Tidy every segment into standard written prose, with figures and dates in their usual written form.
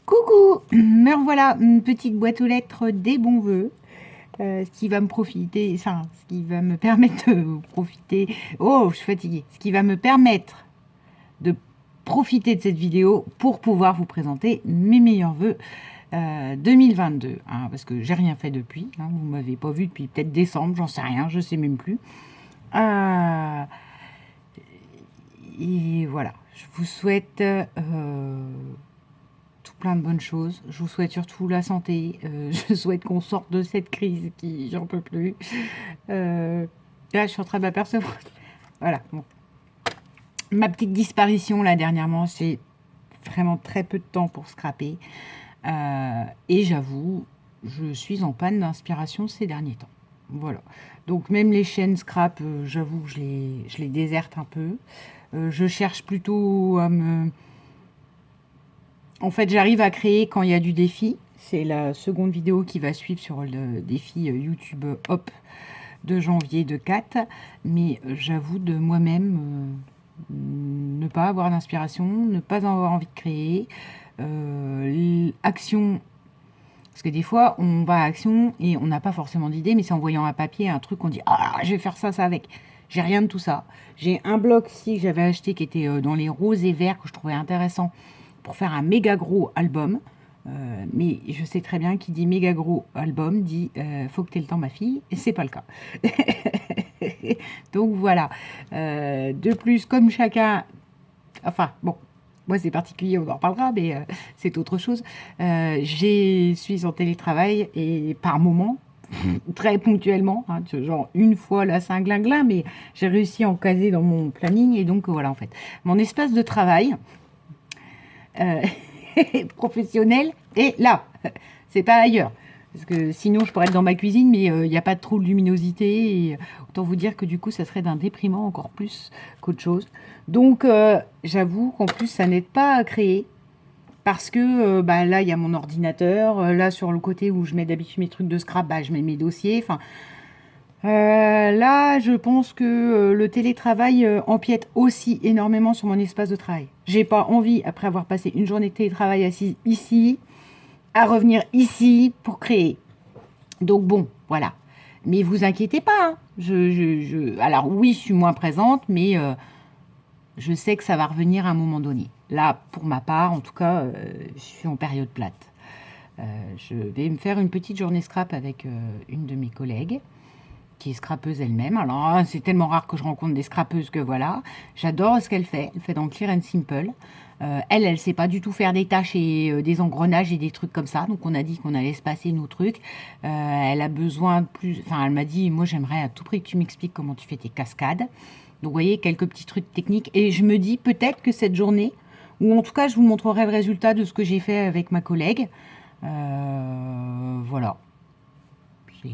Coucou, me revoilà, une petite boîte aux lettres des bons voeux, ce qui va me profiter, enfin, ce qui va me permettre de profiter, oh, je suis fatiguée, ce qui va me permettre de profiter de cette vidéo pour pouvoir vous présenter mes meilleurs voeux 2022, hein, parce que j'ai rien fait depuis, hein, vous m'avez pas vu depuis peut-être décembre, j'en sais rien, je sais même plus. Et voilà, je vous souhaite tout plein de bonnes choses. Je vous souhaite surtout la santé. Je souhaite qu'on sorte de cette crise qui, j'en peux plus. Là, je suis en train de m'apercevoir. Voilà. Bon. Ma petite disparition, là, dernièrement, c'est vraiment très peu de temps pour scraper. Et j'avoue, je suis en panne d'inspiration ces derniers temps. Voilà. Donc, même les chaînes scrap, j'avoue que je les déserte un peu. Je cherche plutôt à me... En fait, j'arrive à créer quand il y a du défi. C'est la seconde vidéo qui va suivre sur le défi YouTube Hop de janvier de 4. Mais j'avoue de moi-même ne pas avoir d'inspiration, ne pas avoir envie de créer. Action, parce que des fois, on va à action et on n'a pas forcément d'idée, mais c'est en voyant un papier, un truc, on dit « Ah, je vais faire ça, ça avec ». J'ai rien de tout ça. J'ai un bloc ici que j'avais acheté qui était dans les roses et verts que je trouvais intéressant pour faire un méga gros album. Mais je sais très bien qui dit méga gros album dit faut que tu aies le temps, ma fille, et c'est pas le cas. Donc voilà. De plus, comme chacun, enfin bon, moi c'est particulier, on en reparlera, mais c'est autre chose. Je suis en télétravail et par moment, très ponctuellement, hein, genre une fois là, c'est un glinglin, mais j'ai réussi à en caser dans mon planning et donc voilà en fait. Mon espace de travail, professionnel et là, c'est pas ailleurs. Parce que sinon, je pourrais être dans ma cuisine, mais il n'y a pas trop de luminosité. Et autant vous dire que du coup, ça serait d'un déprimant encore plus qu'autre chose. Donc, j'avoue qu'en plus, ça n'aide pas à créer. Parce que bah, là, il y a mon ordinateur. Là, sur le côté où je mets d'habitude mes trucs de scrap, bah, je mets mes dossiers. Enfin, là, je pense que le télétravail empiète aussi énormément sur mon espace de travail. J'ai pas envie, après avoir passé une journée de télétravail assise ici, à revenir ici pour créer. Donc bon, voilà. Mais vous inquiétez pas. Hein. Alors oui, je suis moins présente, mais je sais que ça va revenir à un moment donné. Là, pour ma part, en tout cas, je suis en période plate. Je vais me faire une petite journée scrap avec une de mes collègues qui est scrapeuse elle-même. Alors, c'est tellement rare que je rencontre des scrapeuses que voilà. J'adore ce qu'elle fait. Elle fait dans Clear and Simple. Elle sait pas du tout faire des tâches et des engrenages et des trucs comme ça. Donc, on a dit qu'on allait se passer nos trucs. Elle a besoin de plus... Enfin, elle m'a dit, moi, j'aimerais à tout prix que tu m'expliques comment tu fais tes cascades. Donc, vous voyez, quelques petits trucs techniques. Et je me dis peut-être que cette journée, ou en tout cas, je vous montrerai le résultat de ce que j'ai fait avec ma collègue. Voilà. C'est...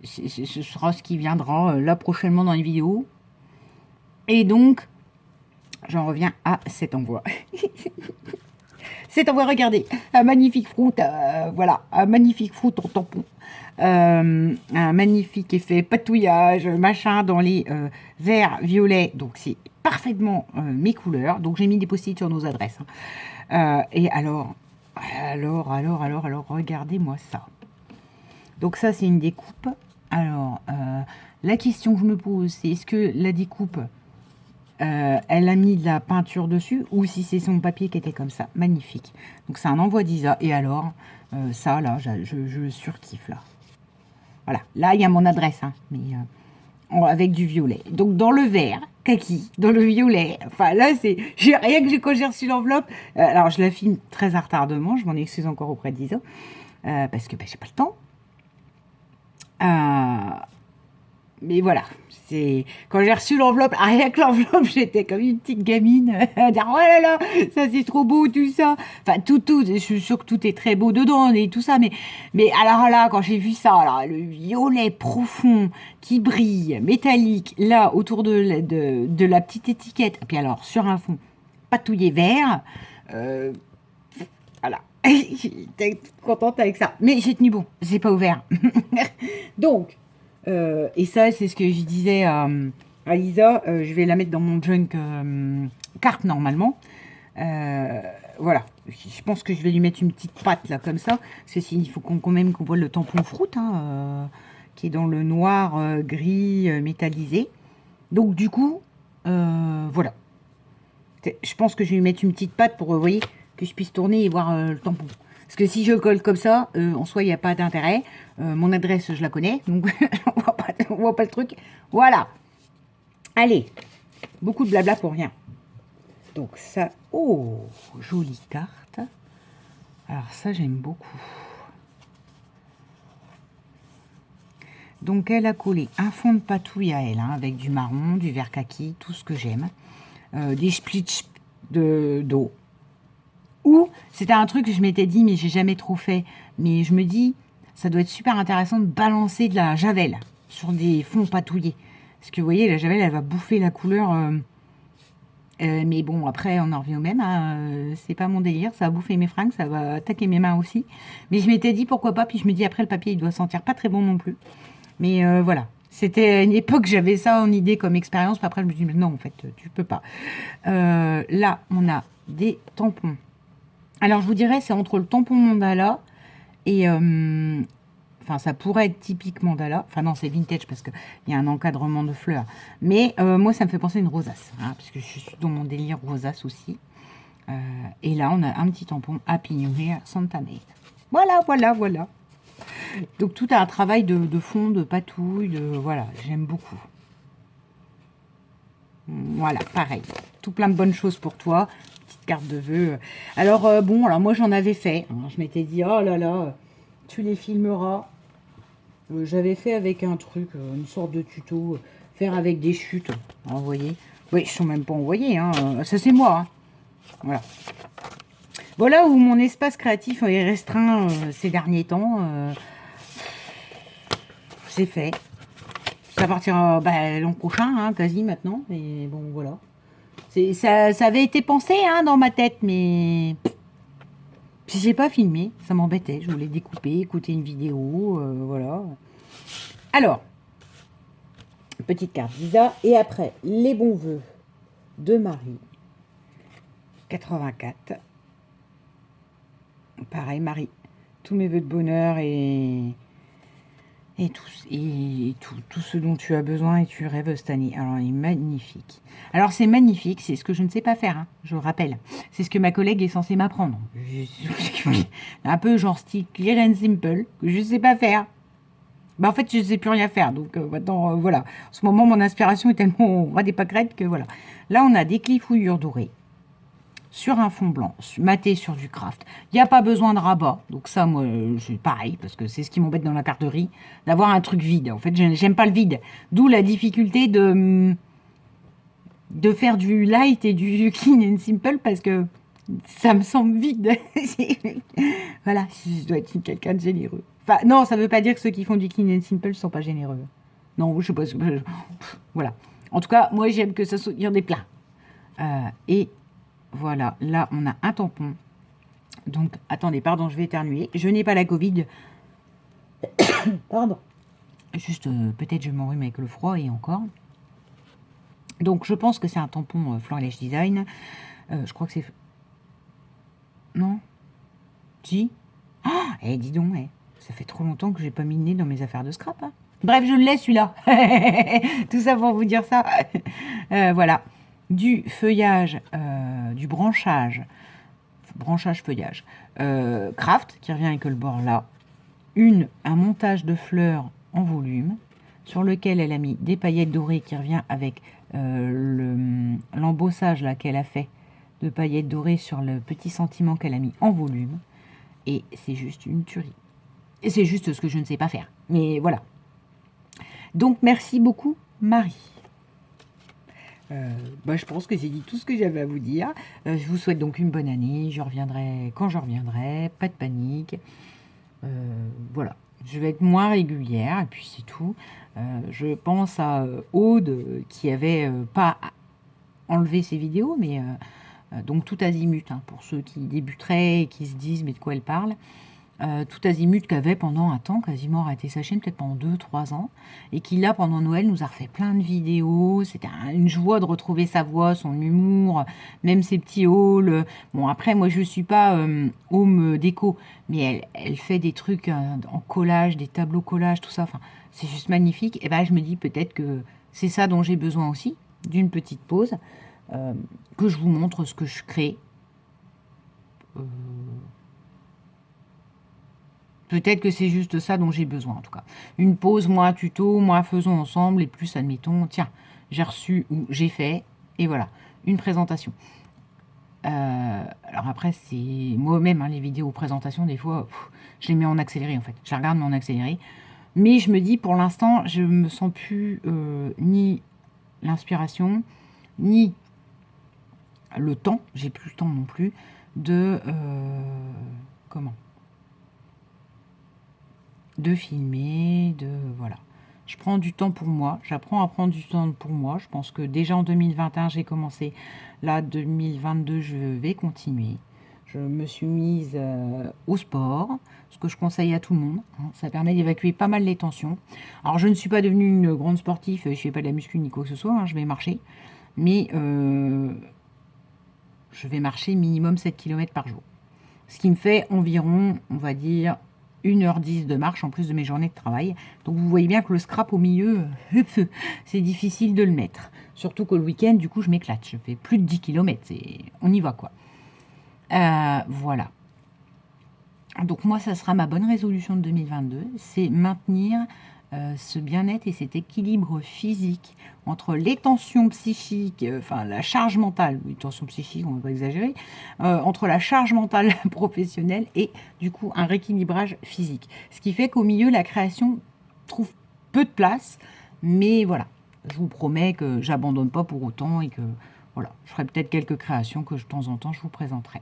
Ce sera ce qui viendra là prochainement dans les vidéos. Et donc, j'en reviens à cet envoi. Cet envoi, regardez, un magnifique fruit, voilà, un magnifique fruit en tampon. Un magnifique effet patouillage, machin, dans les verts, violets. Donc, c'est parfaitement mes couleurs. Donc, j'ai mis des post-it sur nos adresses. Hein. Et alors, regardez-moi ça. Donc, ça, c'est une découpe. Alors, la question que je me pose, c'est est-ce que la découpe, elle a mis de la peinture dessus ou si c'est son papier qui était comme ça. Magnifique. Donc, c'est un envoi d'Isa. Et alors, ça, là, je surkiffe, là. Voilà. Là, il y a mon adresse, hein, mais avec du violet. Donc, dans le vert, kaki, dans le violet. Enfin, là, c'est... Rien que quand j'ai reçu l'enveloppe... alors, je la filme très à retardement. Je m'en excuse encore auprès d'Isa. Parce que j'ai pas le temps. Mais voilà, c'est quand j'ai reçu l'enveloppe, rien que l'enveloppe, j'étais comme une petite gamine à dire oh là là, ça c'est trop beau tout ça. Enfin tout, je suis sûre que tout est très beau dedans et tout ça, mais alors là quand j'ai vu ça, alors le violet profond qui brille, métallique, là autour de la petite étiquette, et puis alors sur un fond patouillé vert, voilà. J'étais contente avec ça. Mais j'ai tenu bon, c'est pas ouvert. Donc, et ça, c'est ce que je disais à Lisa. Je vais la mettre dans mon junk carte normalement. voilà. Je pense que je vais lui mettre une petite patte, là, comme ça. Parce que s'il faut quand même qu'on voit le tampon Fruit, hein, qui est dans le noir gris métallisé. Donc, du coup, voilà. Je pense que je vais lui mettre une petite patte pour, vous voyez, que je puisse tourner et voir le tampon. Parce que si je colle comme ça, en soi, il n'y a pas d'intérêt. Mon adresse, je la connais, donc on voit pas le truc. Voilà. Allez, beaucoup de blabla pour rien. Donc ça, oh, jolie carte. Alors ça, j'aime beaucoup. Donc elle a collé un fond de patouille à elle, hein, avec du marron, du vert kaki, tout ce que j'aime. Des splitch d'eau. Ou, c'était un truc que je m'étais dit, mais j'ai jamais trop fait. Mais je me dis, ça doit être super intéressant de balancer de la javel sur des fonds patouillés. Parce que vous voyez, la javel, elle va bouffer la couleur. Mais bon, après, on en revient au même. Hein, c'est pas mon délire, ça va bouffer mes fringues, ça va attaquer mes mains aussi. Mais je m'étais dit, pourquoi pas. Puis je me dis, après, le papier, il doit sentir pas très bon non plus. Mais voilà. C'était une époque, j'avais ça en idée comme expérience. Puis après, je me dis, non, en fait, tu peux pas. Là, on a des tampons. Alors, je vous dirais, c'est entre le tampon mandala et... enfin, ça pourrait être typique mandala. Enfin, non, c'est vintage parce qu'il y a un encadrement de fleurs. Mais moi, ça me fait penser à une rosace. Hein, parce que je suis dans mon délire rosace aussi. Et là, on a un petit tampon Happy New Year Santa Maid. Voilà, voilà, voilà. Donc, tout a un travail de fond, de patouille. Voilà, j'aime beaucoup. Voilà, pareil. Tout plein de bonnes choses pour toi. Petite carte de vœux. Alors, bon, alors moi, j'en avais fait. Hein, je m'étais dit, oh là là, tu les filmeras. J'avais fait avec un truc, une sorte de tuto, faire avec des chutes. Envoyées. Oui, ils sont même pas envoyés. Hein. Ça, c'est moi. Hein. Voilà. Voilà où mon espace créatif est restreint ces derniers temps. C'est fait. Ça partira l'an prochain, hein, quasi maintenant. Mais bon, voilà. Ça avait été pensé hein, dans ma tête, mais si j'ai pas filmé, ça m'embêtait. Je voulais découper, écouter une vidéo, voilà. Alors, petite carte Visa. Et après, les bons vœux de Marie. 84. Pareil, Marie. Tous mes vœux de bonheur et tout ce dont tu as besoin et tu rêves cette année. Alors, il est magnifique. Alors, c'est magnifique, c'est ce que je ne sais pas faire, hein, je rappelle. C'est ce que ma collègue est censée m'apprendre. Un peu genre style clear and simple, que je ne sais pas faire. Bah, en fait, je ne sais plus rien faire. Donc, maintenant, voilà. En ce moment, mon inspiration est tellement roi des pâquerettes que voilà. Là, on a des clifouillures dorées sur un fond blanc, maté sur du craft. Il n'y a pas besoin de rabat. Donc ça, moi, c'est pareil, parce que c'est ce qui m'embête dans la carterie, d'avoir un truc vide. En fait, j'aime pas le vide. D'où la difficulté de faire du light et du clean and simple, parce que ça me semble vide. Voilà, je dois être quelqu'un de généreux. Enfin, non, ça ne veut pas dire que ceux qui font du clean and simple ne sont pas généreux. Non, je sais pas. Voilà. En tout cas, moi, j'aime que ça soit... Il y en ait plein. Et voilà, là, on a un tampon. Donc, attendez, pardon, je vais éternuer. Je n'ai pas la Covid. Pardon. Juste, peut-être je m'enrhume avec le froid et encore. Donc, je pense que c'est un tampon Florilège Design. Je crois que c'est... Non? Si? Ah, dis donc, ça fait trop longtemps que j'ai pas mis le nez dans mes affaires de scrap. Hein. Bref, je le laisse, celui-là. Tout ça pour vous dire ça. Voilà. Du feuillage, du branchage feuillage, craft, qui revient avec le bord là, un montage de fleurs en volume, sur lequel elle a mis des paillettes dorées, qui revient avec l'embossage là qu'elle a fait, de paillettes dorées sur le petit sentiment qu'elle a mis en volume, et c'est juste une tuerie. Et c'est juste ce que je ne sais pas faire, mais voilà. Donc merci beaucoup Marie. Je pense que j'ai dit tout ce que j'avais à vous dire. Je vous souhaite donc une bonne année. Je reviendrai quand je reviendrai. Pas de panique. Voilà. Je vais être moins régulière et puis c'est tout. Je pense à Aude qui avait pas enlevé ses vidéos, mais donc tout azimut hein, pour ceux qui débuteraient et qui se disent mais de quoi elle parle. tout azimut, qu'avait pendant un temps quasiment arrêté sa chaîne, peut-être pendant 2-3 ans, et qui là, pendant Noël, nous a refait plein de vidéos. C'était une joie de retrouver sa voix, son humour, même ses petits hauls. Bon, après, moi, je suis pas home déco, mais elle fait des trucs en collage, des tableaux collage, tout ça. Enfin, c'est juste magnifique. Et ben, je me dis peut-être que c'est ça dont j'ai besoin aussi, d'une petite pause, que je vous montre ce que je crée. Peut-être que c'est juste ça dont j'ai besoin, en tout cas. Une pause, moi, un tuto, moi, faisons ensemble, et plus, admettons, tiens, j'ai reçu ou j'ai fait, et voilà, une présentation. Alors après, c'est moi-même, hein, les vidéos présentations, des fois, je les mets en accéléré, en fait. Je les regarde, mais en accéléré. Mais je me dis, pour l'instant, je me sens plus ni l'inspiration, ni le temps, j'ai plus le temps non plus, de... comment de filmer, voilà. Je prends du temps pour moi, j'apprends à prendre du temps pour moi. Je pense que déjà en 2021, j'ai commencé. Là, 2022, je vais continuer. Je me suis mise au sport, ce que je conseille à tout le monde, hein. Ça permet d'évacuer pas mal les tensions. Alors, je ne suis pas devenue une grande sportive, je ne fais pas de la muscu ni quoi que ce soit, hein, je vais marcher. Mais je vais marcher minimum 7 km par jour. Ce qui me fait environ, on va dire, 1h10 de marche en plus de mes journées de travail. Donc vous voyez bien que le scrap au milieu, c'est difficile de le mettre. Surtout que le week-end, du coup, je m'éclate. Je fais plus de 10 km. On y va, quoi. Voilà. Donc moi, ça sera ma bonne résolution de 2022. C'est maintenir ce bien-être et cet équilibre physique entre les tensions psychiques, enfin la charge mentale, oui, tension psychique, on ne va pas exagérer, entre la charge mentale professionnelle et du coup un rééquilibrage physique. Ce qui fait qu'au milieu, la création trouve peu de place, mais voilà, je vous promets que j'abandonne pas pour autant et que voilà, je ferai peut-être quelques créations que de temps en temps je vous présenterai.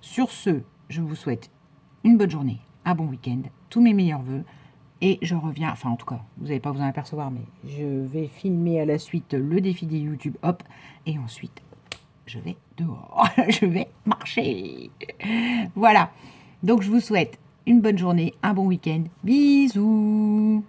Sur ce, je vous souhaite une bonne journée, un bon week-end, tous mes meilleurs voeux. Et je reviens, enfin en tout cas, vous n'allez pas vous en apercevoir, mais je vais filmer à la suite le défi des YouTube, hop, et ensuite, je vais dehors, je vais marcher. Voilà, donc je vous souhaite une bonne journée, un bon week-end, bisous.